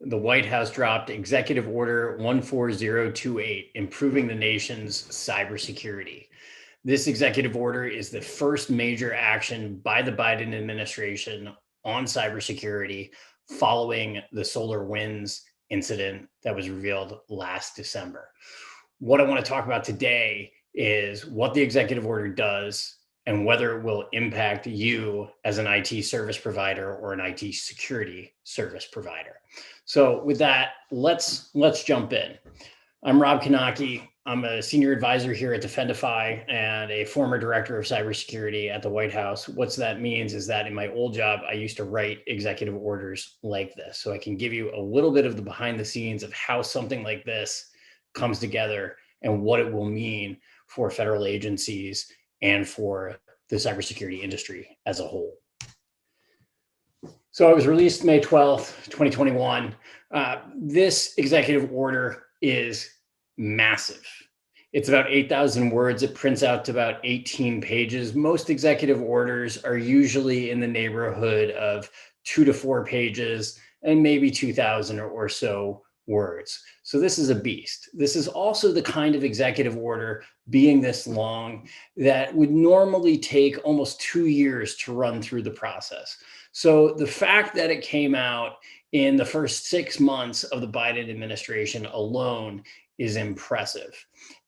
the White House dropped Executive Order 14028, improving the nation's cybersecurity. This executive order is the first major action by the Biden administration on cybersecurity following the SolarWinds incident that was revealed last December. What I want to talk about today is what the executive order does and whether it will impact you as an IT service provider or an IT security service provider. So with that, let's jump in. I'm Rob Knake. I'm a senior advisor here at Defendify and a former director of cybersecurity at the White House. What that means is that in my old job, I used to write executive orders like this. So I can give you a little bit of the behind the scenes of how something like this comes together and what it will mean for federal agencies and for the cybersecurity industry as a whole. So it was released May 12th, 2021. This executive order is massive. It's about 8,000 words. It prints out to about 18 pages. Most executive orders are usually in the neighborhood of 2 to 4 pages and maybe 2,000 or so words. So this is a beast. This is also the kind of executive order, being this long, that would normally take almost 2 years to run through the process. So the fact that it came out in the first 6 months of the Biden administration alone is impressive.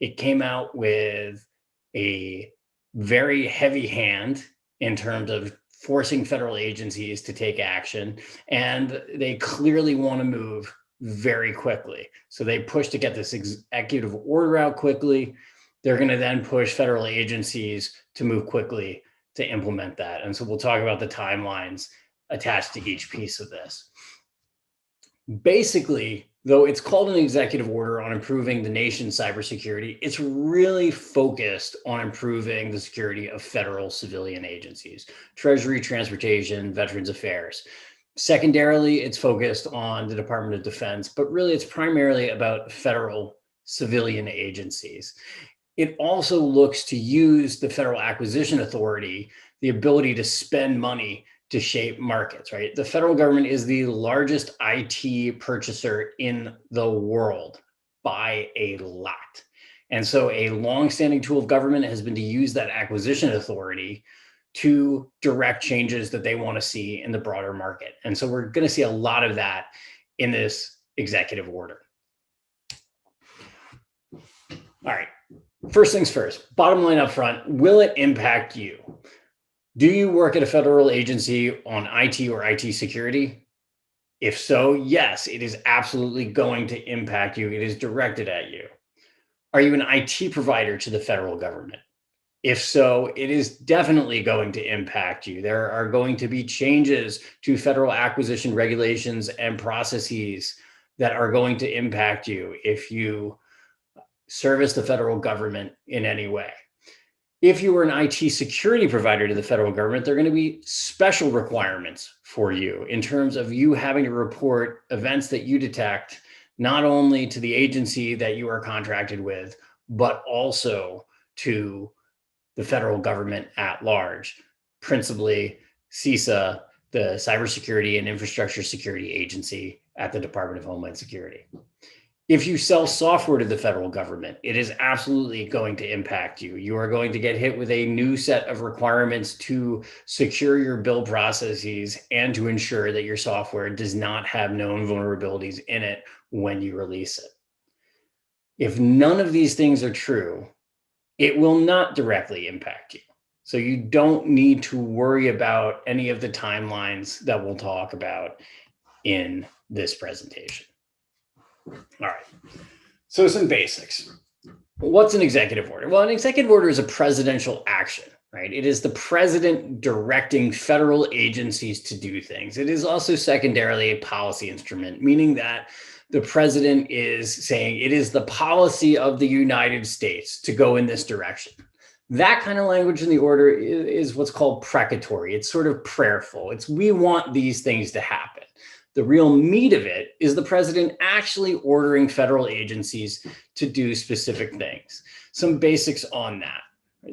It came out with a very heavy hand in terms of forcing federal agencies to take action, and they clearly want to move very quickly. So they push to get this executive order out quickly. They're going to then push federal agencies to move quickly to implement that. And so we'll talk about the timelines attached to each piece of this. Basically, though it's called an executive order on improving the nation's cybersecurity, it's really focused on improving the security of federal civilian agencies, Treasury, Transportation, Veterans Affairs. Secondarily, it's focused on the Department of Defense, but really it's primarily about federal civilian agencies. It also looks to use the Federal Acquisition Authority, the ability to spend money to shape markets, right? The federal government is the largest IT purchaser in the world by a lot. And so a longstanding tool of government has been to use that acquisition authority to direct changes that they want to see in the broader market. And so we're going to see a lot of that in this executive order. All right, first things first, bottom line up front, will it impact you? Do you work at a federal agency on IT or IT security? If so, yes, it is absolutely going to impact you. It is directed at you. Are you an IT provider to the federal government? If so, it is definitely going to impact you. There are going to be changes to federal acquisition regulations and processes that are going to impact you if you service the federal government in any way. If you were an IT security provider to the federal government, there are going to be special requirements for you in terms of you having to report events that you detect, not only to the agency that you are contracted with, but also to the federal government at large, principally CISA, the Cybersecurity and Infrastructure Security Agency at the Department of Homeland Security. If you sell software to the federal government, it is absolutely going to impact you. You are going to get hit with a new set of requirements to secure your build processes and to ensure that your software does not have known vulnerabilities in it when you release it. If none of these things are true, it will not directly impact you. So you don't need to worry about any of the timelines that we'll talk about in this presentation. All right, so some basics. What's an executive order? Well, an executive order is a presidential action, right? It is the president directing federal agencies to do things. It is also secondarily a policy instrument, meaning that the president is saying it is the policy of the United States to go in this direction. That kind of language in the order is what's called precatory. It's sort of prayerful. It's we want these things to happen. The real meat of it is the president actually ordering federal agencies to do specific things. Some basics on that.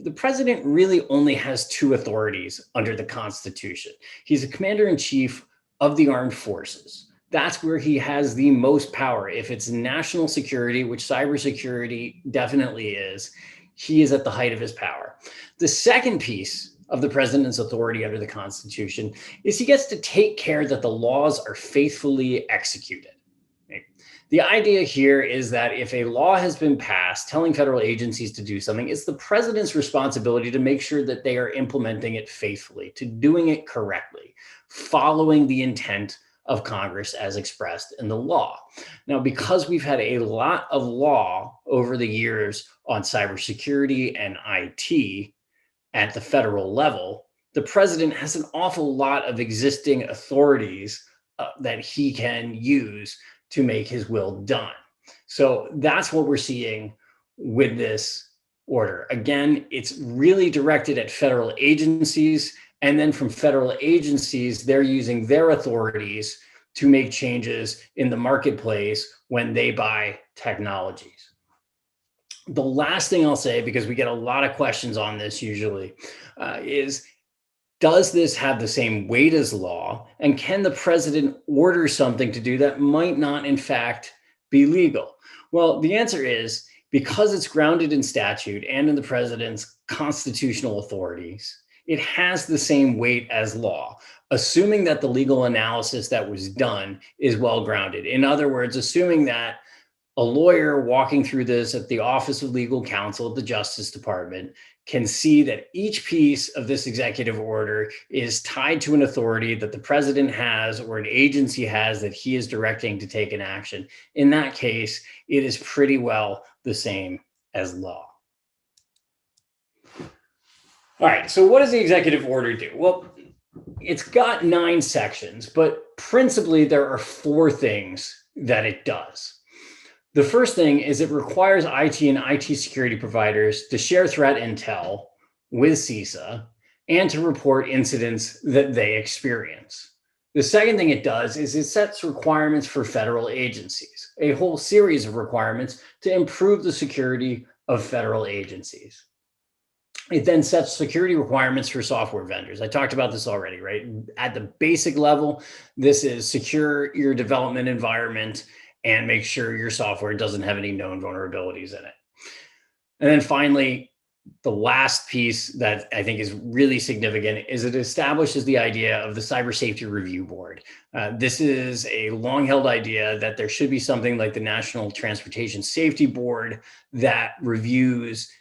The president really only has two authorities under the Constitution. He's a commander-in-chief of the armed forces. That's where he has the most power. If it's national security, which cybersecurity definitely is, he is at the height of his power. The second piece of the president's authority under the Constitution is he gets to take care that the laws are faithfully executed. Right? The idea here is that if a law has been passed telling federal agencies to do something, it's the president's responsibility to make sure that they are implementing it faithfully, to doing it correctly, following the intent of Congress as expressed in the law. Now, because we've had a lot of law over the years on cybersecurity and IT at the federal level, the president has an awful lot of existing authorities that he can use to make his will done. So that's what we're seeing with this order. Again, it's really directed at federal agencies. And then from federal agencies, they're using their authorities to make changes in the marketplace when they buy technologies. The last thing I'll say, because we get a lot of questions on this usually, is does this have the same weight as law? And can the president order something to do that might not, in fact, be legal? Well, the answer is because it's grounded in statute and in the president's constitutional authorities, it has the same weight as law, assuming that the legal analysis that was done is well grounded. In other words, assuming that a lawyer walking through this at the Office of Legal Counsel at the Justice Department can see that each piece of this executive order is tied to an authority that the president has or an agency has that he is directing to take an action. In that case, it is pretty well the same as law. All right, so what does the executive order do? Well, it's got 9 sections, but principally there are 4 things that it does. The first thing is it requires IT and IT security providers to share threat intel with CISA and to report incidents that they experience. The second thing it does is it sets requirements for federal agencies, a whole series of requirements to improve the security of federal agencies. It then sets security requirements for software vendors. I talked about this already, right? At the basic level, this is secure your development environment and make sure your software doesn't have any known vulnerabilities in it. And then finally, the last piece that I think is really significant is it establishes the idea of the Cyber Safety Review Board. This is a long-held idea that there should be something like the National Transportation Safety Board that reviews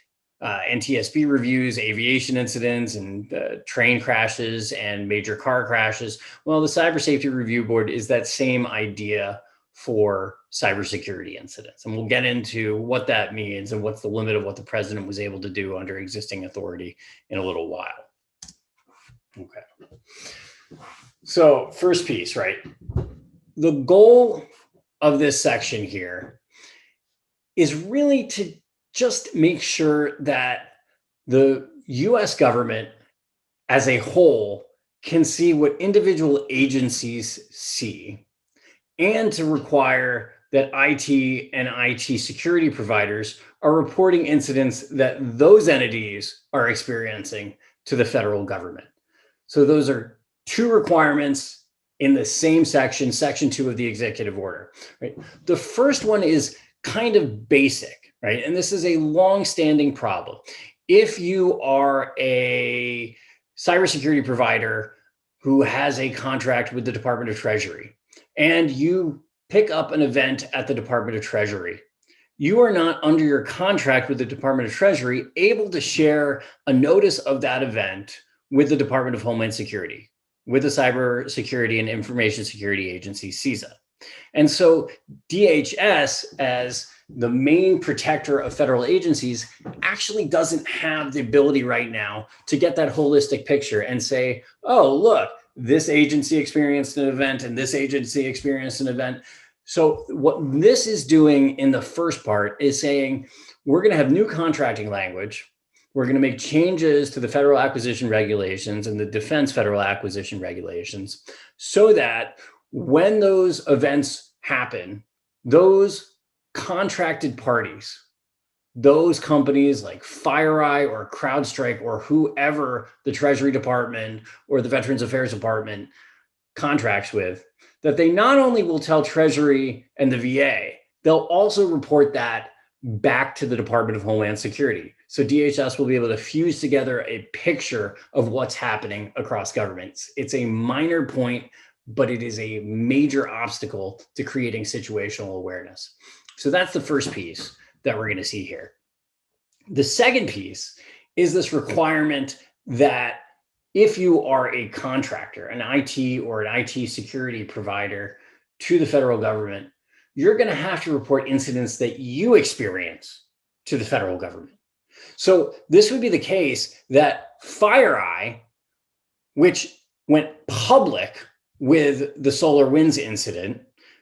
NTSB reviews aviation incidents and train crashes and major car crashes. Well, the Cyber Safety Review Board is that same idea for cybersecurity incidents. And we'll get into what that means and what's the limit of what the president was able to do under existing authority in a little while. Okay. So first piece, right? The goal of this section here is really to just make sure that the US government as a whole can see what individual agencies see and to require that IT and IT security providers are reporting incidents that those entities are experiencing to the federal government. So those are 2 requirements in the same section, section 2 of the executive order, right? The first one is kind of basic, right? And this is a long-standing problem. If you are a cybersecurity provider who has a contract with the Department of Treasury, and you pick up an event at the Department of Treasury, you are not, under your contract with the Department of Treasury, able to share a notice of that event with the Department of Homeland Security, with the Cybersecurity and Information Security Agency, CISA. And so DHS, as the main protector of federal agencies, actually doesn't have the ability right now to get that holistic picture and say, oh, look, this agency experienced an event and this agency experienced an event. So what this is doing in the first part is saying, we're going to have new contracting language. We're going to make changes to the federal acquisition regulations and the defense federal acquisition regulations so that when those events happen, those contracted parties, those companies like FireEye or CrowdStrike or whoever the Treasury Department or the Veterans Affairs Department contracts with, that they not only will tell Treasury and the VA, they'll also report that back to the Department of Homeland Security. So DHS will be able to fuse together a picture of what's happening across governments. It's a minor point, but it is a major obstacle to creating situational awareness. So that's the first piece that we're going to see here. The second piece is this requirement that if you are a contractor, an IT or an IT security provider to the federal government, you're going to have to report incidents that you experience to the federal government. So this would be the case that FireEye, which went public with the SolarWinds incident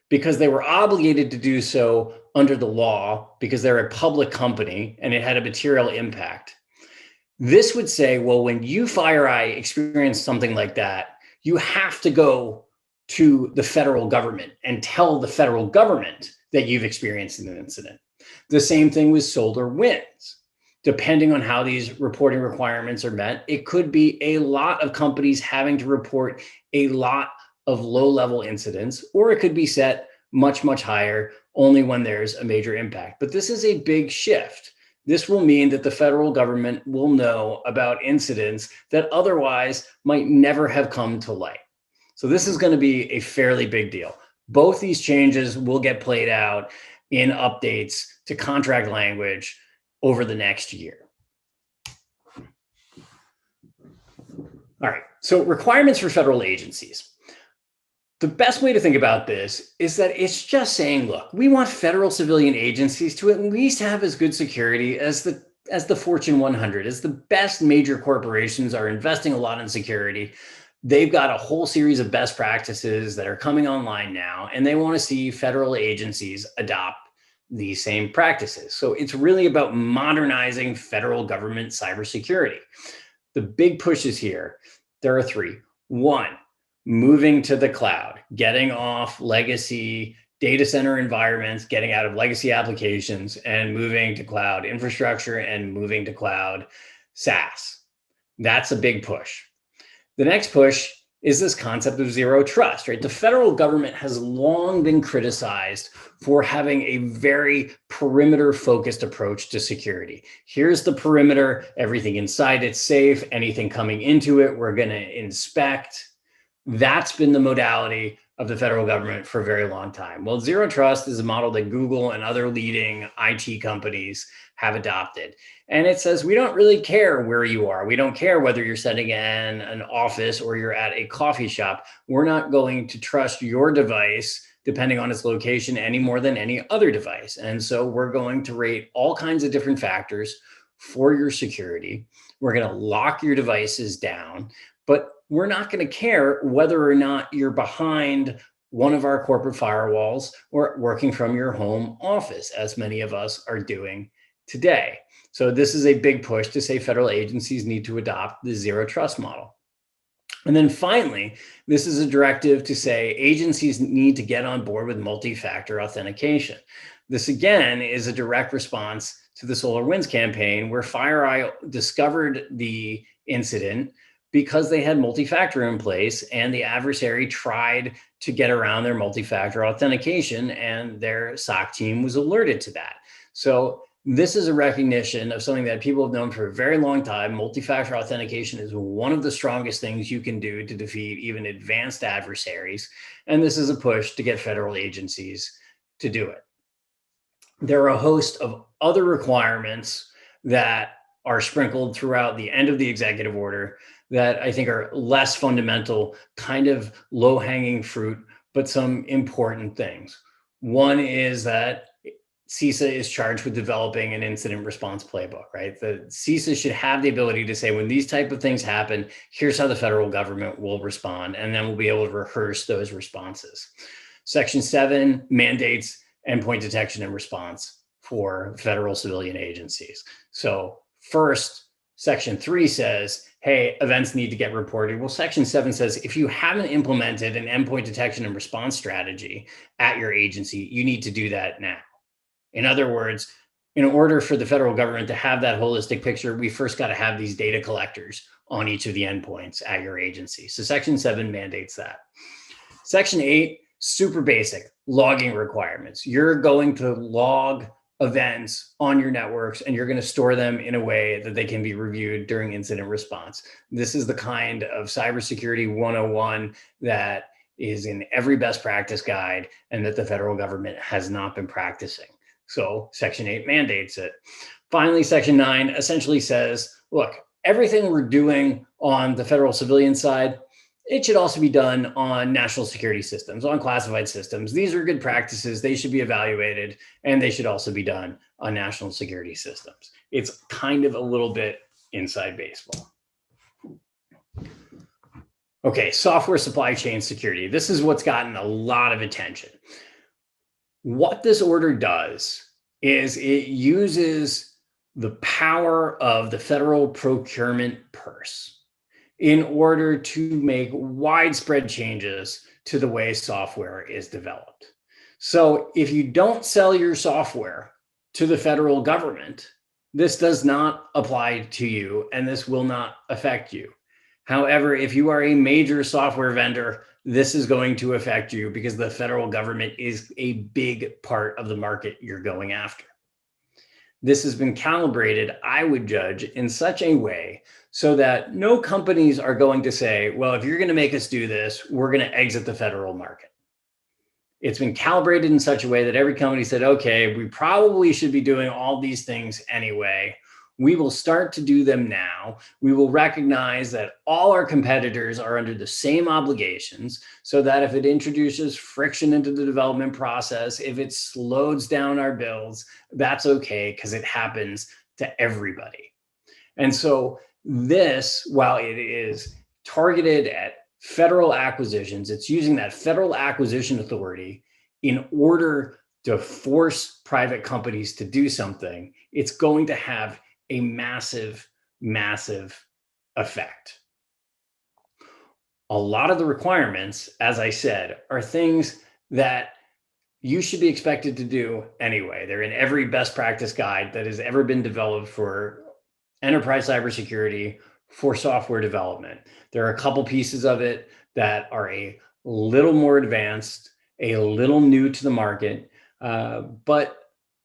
because they were obligated to do so under the law because they're a public company and it had a material impact. This would say, well, when you FireEye experience something like that, you have to go to the federal government and tell the federal government that you've experienced an incident. The same thing with SolarWinds. Depending on how these reporting requirements are met, it could be a lot of companies having to report a lot of low-level incidents, or it could be set much, much higher only when there's a major impact. But this is a big shift. This will mean that the federal government will know about incidents that otherwise might never have come to light. So this is going to be a fairly big deal. Both these changes will get played out in updates to contract language over the next year. All right, so requirements for federal agencies. The best way to think about this is that it's just saying, look, we want federal civilian agencies to at least have as good security as the Fortune 100, as the best major corporations are investing a lot in security. They've got a whole series of best practices that are coming online now, and they want to see federal agencies adopt these same practices. So it's really about modernizing federal government cybersecurity. The big pushes here, there are three. One, moving to the cloud, getting off legacy data center environments, getting out of legacy applications and moving to cloud infrastructure and moving to cloud SaaS. That's a big push. The next push is this concept of zero trust, right? The federal government has long been criticized for having a very perimeter-focused approach to security. Here's the perimeter, everything inside it's safe, anything coming into it, we're going to inspect. That's been the modality of the federal government for a very long time. Well, zero trust is a model that Google and other leading IT companies have adopted. And it says, we don't really care where you are. We don't care whether you're sitting in an office or you're at a coffee shop. We're not going to trust your device, depending on its location, any more than any other device. And so we're going to rate all kinds of different factors for your security. We're going to lock your devices down, but we're not going to care whether or not you're behind one of our corporate firewalls or working from your home office, as many of us are doing today. So this is a big push to say federal agencies need to adopt the zero trust model. And then finally, this is a directive to say agencies need to get on board with multi-factor authentication. This again is a direct response to the SolarWinds campaign where FireEye discovered the incident because they had multi-factor in place and the adversary tried to get around their multi-factor authentication and their SOC team was alerted to that. So this is a recognition of something that people have known for a very long time. Multi-factor authentication is one of the strongest things you can do to defeat even advanced adversaries. And this is a push to get federal agencies to do it. There are a host of other requirements that are sprinkled throughout the end of the executive order that I think are less fundamental, kind of low-hanging fruit, but some important things. One is that CISA is charged with developing an incident response playbook, right? The CISA should have the ability to say, when these type of things happen, here's how the federal government will respond, and then we'll be able to rehearse those responses. Section 7 mandates endpoint detection and response for federal civilian agencies. So first, Section 3 says, hey, events need to get reported. Well, Section 7 says, if you haven't implemented an endpoint detection and response strategy at your agency, you need to do that now. In other words, in order for the federal government to have that holistic picture, we first got to have these data collectors on each of the endpoints at your agency. So Section 7 mandates that. Section 8 super basic logging requirements. You're going to log events on your networks and you're going to store them in a way that they can be reviewed during incident response. This is the kind of cybersecurity 101 that is in every best practice guide and that the federal government has not been practicing. So Section 8 mandates it. Finally, Section 9 essentially says, look, everything we're doing on the federal civilian side, it should also be done on national security systems, on classified systems. These are good practices. They should be evaluated, and they should also be done on national security systems. It's kind of a little bit inside baseball. Okay, software supply chain security. This is what's gotten a lot of attention. What this order does is it uses the power of the federal procurement purse in order to make widespread changes to the way software is developed. So if you don't sell your software to the federal government, this does not apply to you and this will not affect you. However, if you are a major software vendor, this is going to affect you because the federal government is a big part of the market you're going after. This has been calibrated, I would judge, in such a way so that no companies are going to say, well, if you're going to make us do this, we're going to exit the federal market. It's been calibrated in such a way that every company said, okay, we probably should be doing all these things anyway. We will start to do them now. We will recognize that all our competitors are under the same obligations so that if it introduces friction into the development process, if it slows down our builds, that's okay because it happens to everybody. And so this, while it is targeted at federal acquisitions, it's using that federal acquisition authority in order to force private companies to do something. It's going to have a massive, massive effect. A lot of the requirements, as I said, are things that you should be expected to do anyway. They're in every best practice guide that has ever been developed for enterprise cybersecurity, for software development. There are a couple pieces of it that are a little more advanced, a little new to the market, but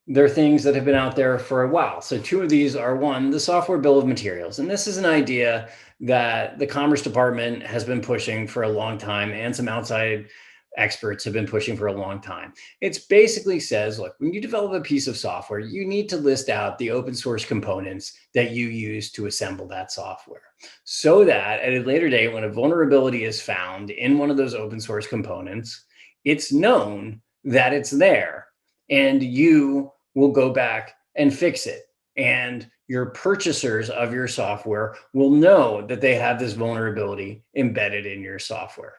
they're things that have been out there for a while. So two of these are, one, the software bill of materials. And this is an idea that the Commerce Department has been pushing for a long time and some outside experts have been pushing for a long time. It basically says, look, when you develop a piece of software, you need to list out the open source components that you use to assemble that software so that at a later date, when a vulnerability is found in one of those open source components, it's known that it's there and you will go back and fix it. And your purchasers of your software will know that they have this vulnerability embedded in your software.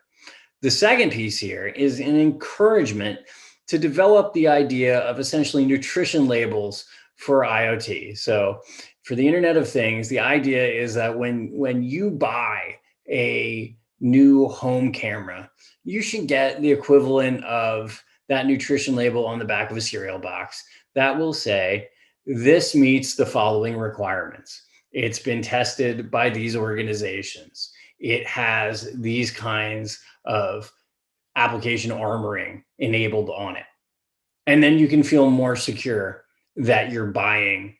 The second piece here is an encouragement to develop the idea of essentially nutrition labels for IoT. So for the Internet of Things, the idea is that when you buy a new home camera, you should get the equivalent of that nutrition label on the back of a cereal box that will say, this meets the following requirements. It's been tested by these organizations. It has these kinds of application armoring enabled on it. And then you can feel more secure that you're buying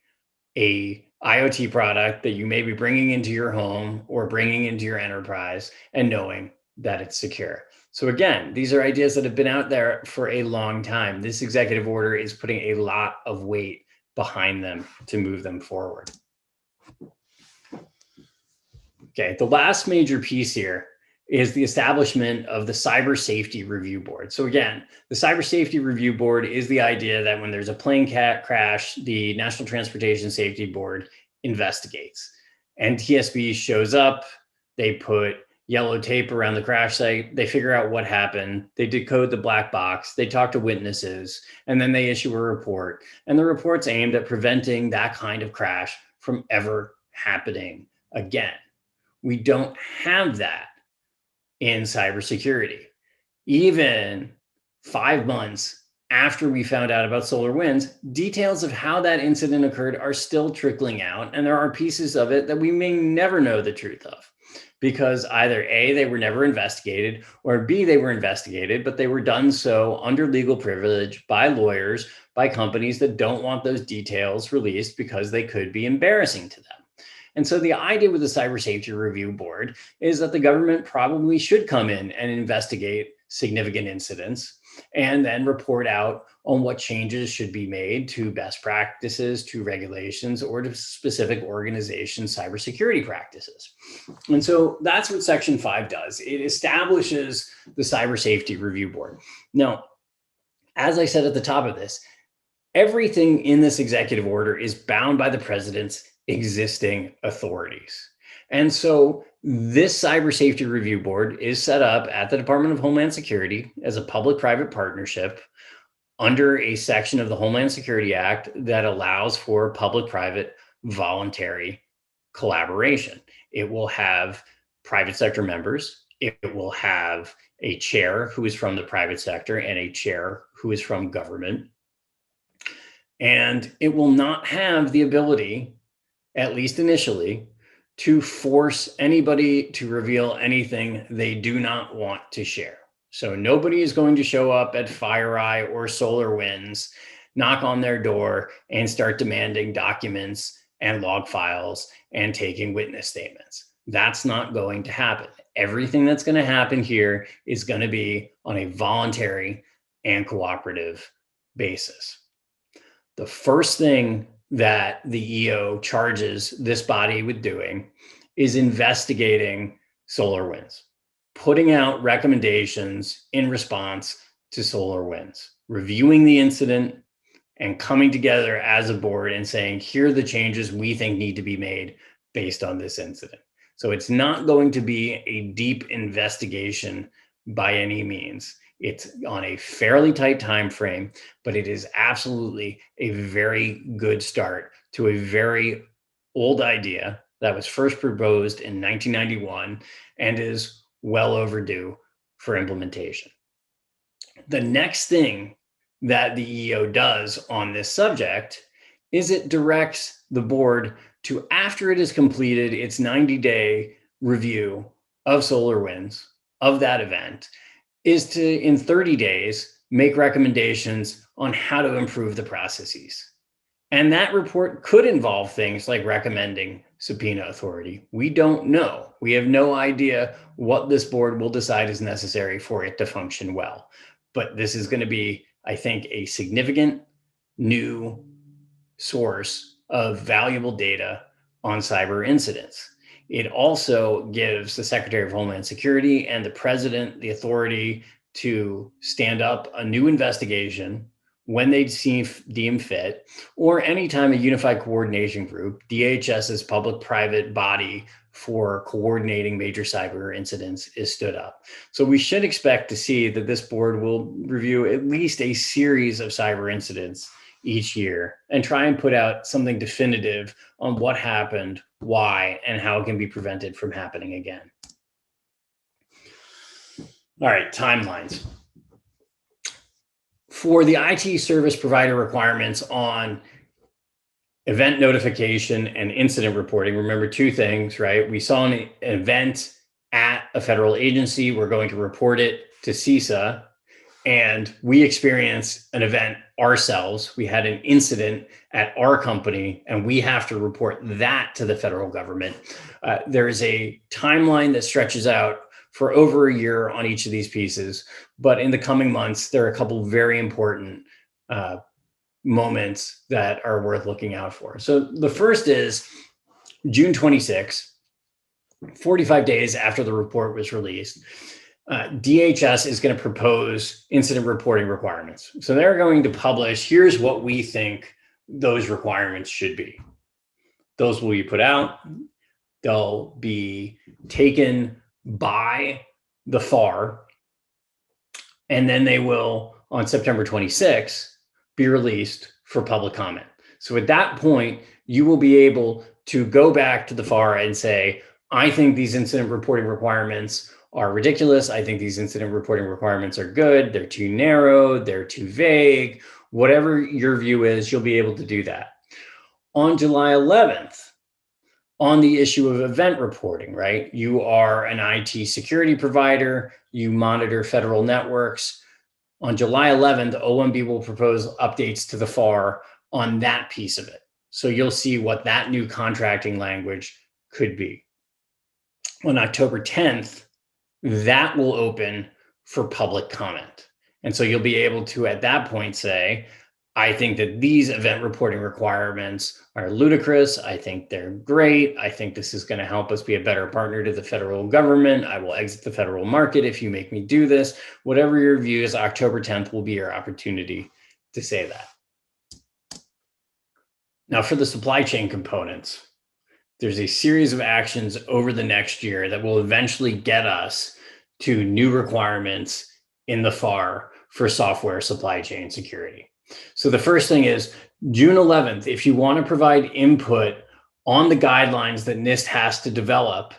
a IoT product that you may be bringing into your home or bringing into your enterprise and knowing that it's secure. So again, these are ideas that have been out there for a long time. This executive order is putting a lot of weight behind them to move them forward. Okay, the last major piece here is the establishment of the Cyber Safety Review Board. So again, the Cyber Safety Review Board is the idea that when there's a plane crash, the National Transportation Safety Board investigates. NTSB shows up, they put yellow tape around the crash site, they figure out what happened, they decode the black box, they talk to witnesses, and then they issue a report. And the report's aimed at preventing that kind of crash from ever happening again. We don't have that in cybersecurity. Even 5 months after we found out about SolarWinds, details of how that incident occurred are still trickling out, and there are pieces of it that we may never know the truth of. because either A, they were never investigated, or B, they were investigated, but they were done so under legal privilege by lawyers, by companies that don't want those details released because they could be embarrassing to them. And so the idea with the Cyber Safety Review Board is that the government probably should come in and investigate significant incidents and then report out on what changes should be made to best practices, to regulations, or to specific organization cybersecurity practices. And so that's what Section 5 does. It establishes the Cyber Safety Review Board. Now, as I said at the top of this, everything in this executive order is bound by the president's existing authorities. And so this Cyber Safety Review Board is set up at the Department of Homeland Security as a public-private partnership under a section of the Homeland Security Act that allows for public-private voluntary collaboration. It will have private sector members. It will have a chair who is from the private sector and a chair who is from government. And it will not have the ability, at least initially, to force anybody to reveal anything they do not want to share. So nobody is going to show up at FireEye or SolarWinds, knock on their door, and start demanding documents and log files and taking witness statements. That's not going to happen. Everything that's going to happen here is going to be on a voluntary and cooperative basis. The first thing that the EO charges this body with doing is investigating SolarWinds, putting out recommendations in response to SolarWinds, reviewing the incident and coming together as a board and saying, here are the changes we think need to be made based on this incident. So it's not going to be a deep investigation by any means. It's on a fairly tight time frame, but it is absolutely a very good start to a very old idea that was first proposed in 1991 and is well overdue for implementation. The next thing that the EO does on this subject is it directs the board to, after it has completed its 90-day review of SolarWinds, of that event, is to, in 30 days, make recommendations on how to improve the processes. And that report could involve things like recommending subpoena authority. We don't know. We have no idea what this board will decide is necessary for it to function well. But this is going to be, I think, a significant new source of valuable data on cyber incidents. It also gives the Secretary of Homeland Security and the President the authority to stand up a new investigation when they deem fit, or anytime a unified coordination group, DHS's public-private body for coordinating major cyber incidents, is stood up. So we should expect to see that this board will review at least a series of cyber incidents each year and try and put out something definitive on what happened, why, and how it can be prevented from happening again. All right, timelines. For the IT service provider requirements on event notification and incident reporting, remember two things, right? We saw an event at a federal agency. We're going to report it to CISA. And we experienced an event ourselves. We had an incident at our company, and we have to report that to the federal government. There is a timeline that stretches out for over a year on each of these pieces. But in the coming months, there are a couple very important moments that are worth looking out for. So the first is June 26, 45 days after the report was released. DHS is going to propose incident reporting requirements. So they're going to publish, here's what we think those requirements should be. Those will be put out. They'll be taken by the FAR, and then they will, on September 26, be released for public comment. So at that point, you will be able to go back to the FAR and say, I think these incident reporting requirements are ridiculous. I think these incident reporting requirements are good. They're too narrow. They're too vague. Whatever your view is, you'll be able to do that. On July 11th, on the issue of event reporting, right? You are an IT security provider, you monitor federal networks. On July 11th, OMB will propose updates to the FAR on that piece of it. So you'll see what that new contracting language could be. On October 10th, that will open for public comment. And so you'll be able to, at that point, say, I think that these event reporting requirements are ludicrous. I think they're great. I think this is going to help us be a better partner to the federal government. I will exit the federal market if you make me do this. Whatever your view is, October 10th will be your opportunity to say that. Now, for the supply chain components, there's a series of actions over the next year that will eventually get us to new requirements in the FAR for software supply chain security. So the first thing is June 11th, if you want to provide input on the guidelines that NIST has to develop,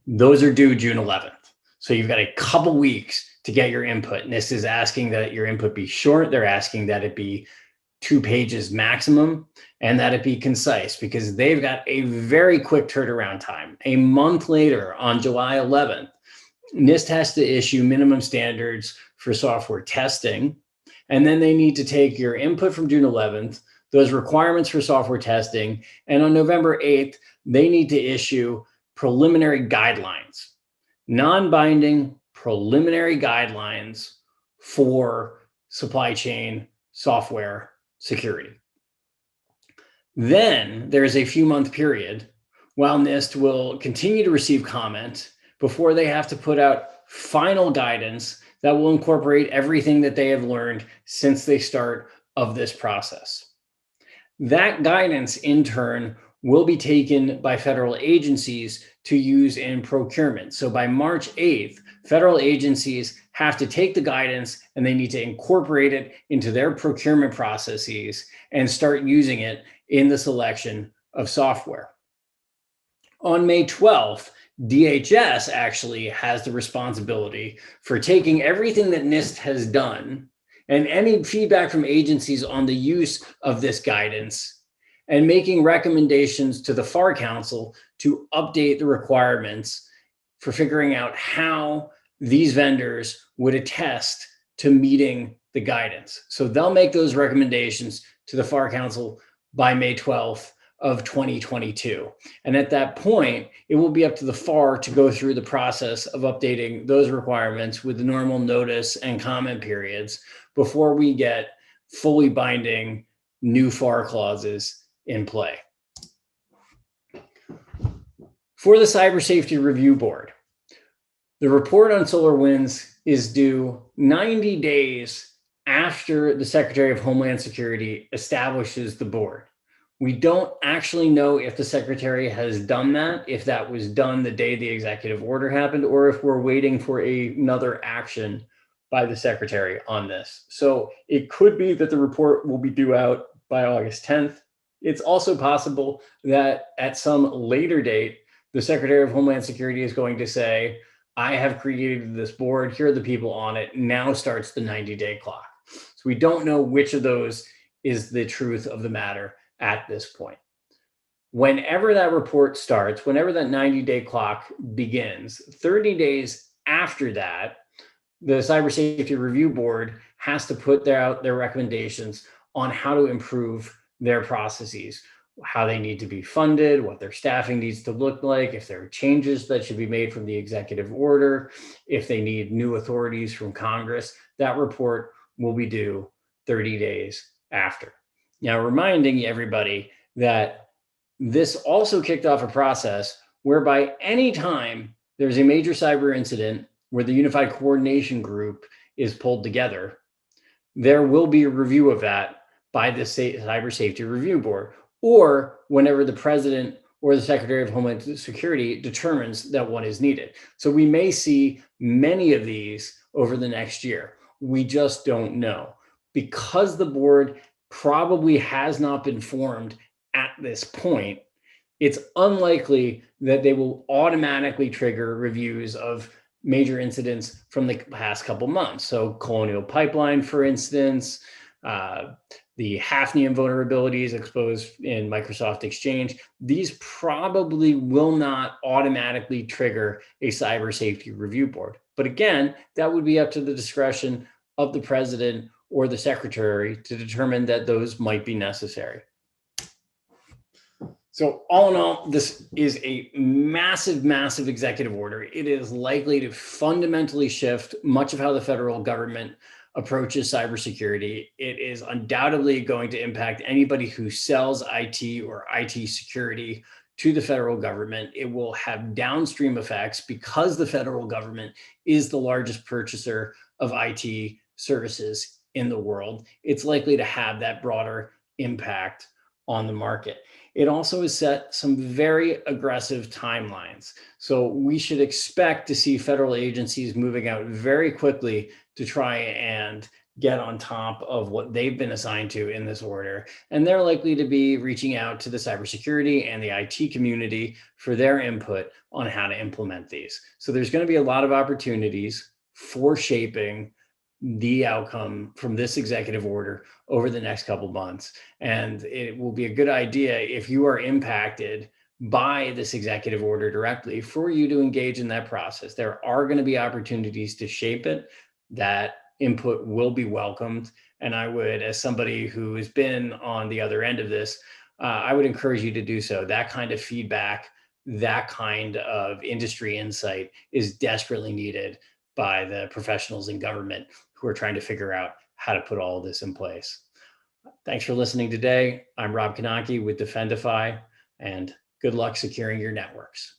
those are due June 11th. So you've got a couple weeks to get your input. NIST is asking that your input be short. They're asking that it be 2 pages maximum and that it be concise because they've got a very quick turnaround time. A month later, on July 11th, NIST has to issue minimum standards for software testing. And then they need to take your input from June 11th, those requirements for software testing, and on November 8th, they need to issue preliminary guidelines, non-binding preliminary guidelines for supply chain software security. Then there's a few month period while NIST will continue to receive comment before they have to put out final guidance that will incorporate everything that they have learned since the start of this process. That guidance, in turn, will be taken by federal agencies to use in procurement. So by March 8th, federal agencies have to take the guidance and they need to incorporate it into their procurement processes and start using it in the selection of software. On May 12th, DHS actually has the responsibility for taking everything that NIST has done and any feedback from agencies on the use of this guidance and making recommendations to the FAR Council to update the requirements for figuring out how these vendors would attest to meeting the guidance. So they'll make those recommendations to the FAR Council by May 12th of 2022. And at that point, it will be up to the FAR to go through the process of updating those requirements with the normal notice and comment periods before we get fully binding new FAR clauses in play. For the Cyber Safety Review Board, the report on SolarWinds is due 90 days after the Secretary of Homeland Security establishes the board. We don't actually know if the secretary has done that, if that was done the day the executive order happened, or if we're waiting for another action by the secretary on this. So it could be that the report will be due out by August 10th. It's also possible that at some later date, the Secretary of Homeland Security is going to say, I have created this board, here are the people on it, now starts the 90-day clock. So we don't know which of those is the truth of the matter at this point. Whenever that report starts, whenever that 90-day clock begins, 30 days after that, the Cyber Safety Review Board has to put out their recommendations on how to improve their processes, how they need to be funded, what their staffing needs to look like, if there are changes that should be made from the executive order, if they need new authorities from Congress. That report will be due 30 days after. Now, reminding everybody that this also kicked off a process whereby anytime there's a major cyber incident where the Unified Coordination Group is pulled together, there will be a review of that by the Cyber Safety Review Board, or whenever the president or the Secretary of Homeland Security determines that one is needed. So we may see many of these over the next year. We just don't know. Because the board probably has not been formed at this point, it's unlikely that they will automatically trigger reviews of major incidents from the past couple months. So Colonial Pipeline, for instance, the Hafnium vulnerabilities exposed in Microsoft Exchange, these probably will not automatically trigger a cyber safety review board. But again, that would be up to the discretion of the president or the secretary to determine that those might be necessary. So all in all, this is a massive, massive executive order. It is likely to fundamentally shift much of how the federal government approaches cybersecurity. It is undoubtedly going to impact anybody who sells IT or IT security to the federal government. It will have downstream effects because the federal government is the largest purchaser of IT services in the world. It's likely to have that broader impact on the market. It also has set some very aggressive timelines. So we should expect to see federal agencies moving out very quickly to try and get on top of what they've been assigned to in this order. And they're likely to be reaching out to the cybersecurity and the IT community for their input on how to implement these. So there's going to be a lot of opportunities for shaping the outcome from this executive order over the next couple months. And it will be a good idea, if you are impacted by this executive order directly, for you to engage in that process. There are going to be opportunities to shape it. That input will be welcomed. And I would, as somebody who has been on the other end of this, I would encourage you to do so. That kind of feedback, that kind of industry insight is desperately needed by the professionals in government who are trying to figure out how to put all of this in place. Thanks for listening today. I'm Rob Knake with Defendify, and good luck securing your networks.